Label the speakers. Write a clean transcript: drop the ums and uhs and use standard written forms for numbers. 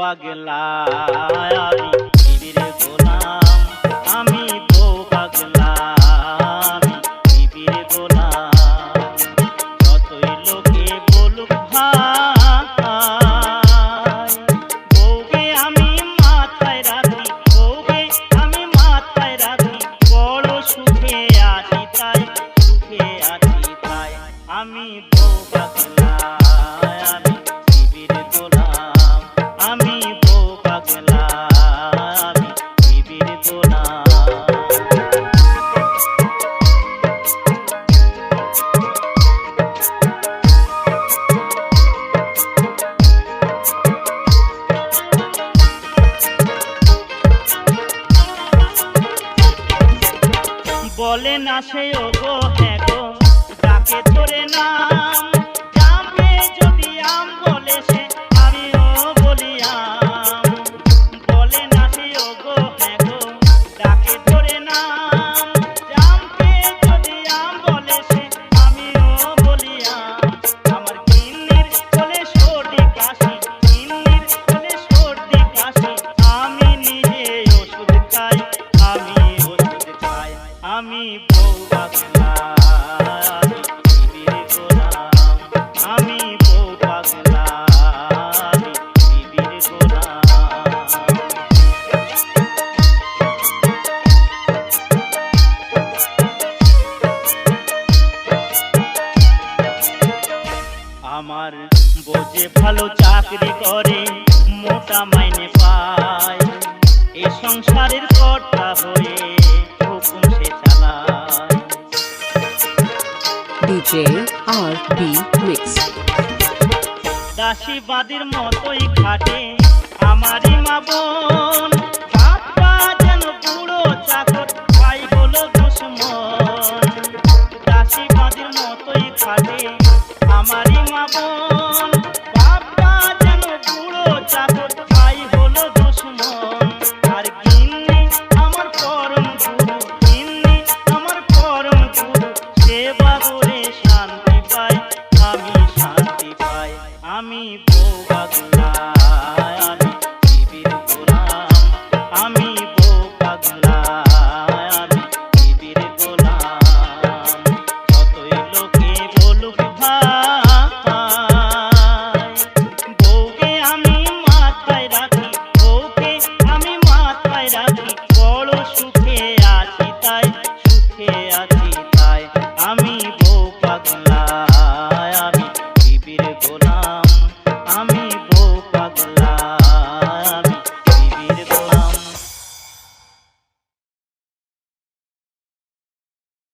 Speaker 1: পাগলা আমি বিবির গোলাম, আমি বউ পাগলা আমি বিবির গোলাম। যতই লোকে বলুক ভাই, বউকে আমি মাথায় রাখি, বউকে আমি মাথায় রাখি, বড় সুখে আছি তাই, সুখে আছি তাই। আমি বউ পাগলা আমি বিবির গোলাম, আমি বউ পাগলা আমি বিবির গোলাম। বলে না সে ওগো হ্যাঁ গো, ডাকে ধরে নাম, যাবে যদি আম বলে সে আমিও বলি আম। বলে না সে ওগো হ্যাঁ গো, ডাকে ধরে নাম, যাবে যদি আম বলে সে আমিও বলি আম। আমার গিন্নির চলে সর্দি কাশি, গিন্নির চলে সর্দি কাশি, আমি নিজে ওষুধ খাই, আমি ওষুধ খাই। আমি বউ পাগলা আমি বিবির গোলাম, আমি বউ পাগলা আমি বিবির গোলাম। আমার বউ যে ভালো চাকরি করে, মোটা মাইনে পায়, এ সংসারের কর্তা হয়ে হুকুম সে চালায়।
Speaker 2: DJ RB Mix
Speaker 1: দাসী বাদির মতোই খাটে আমারই মা বোন, বাপ্পা যেন বুড়ো চাকর, ভাই হলো দুশ্মন। দাসী বাদির মতোই খাটে আমারই মা বোন, বাপ্পা যেন বুড়ো চাকর, ভাই হলো দুশ্মন। আর গিন্নি আমার পরম গুরু, গিন্নি আমার পরম গুরু, সেবা করে শান্তি পাই, আমি শান্তি পাই। আমি বউ পাগলা আমি বিবির গোলাম, আমি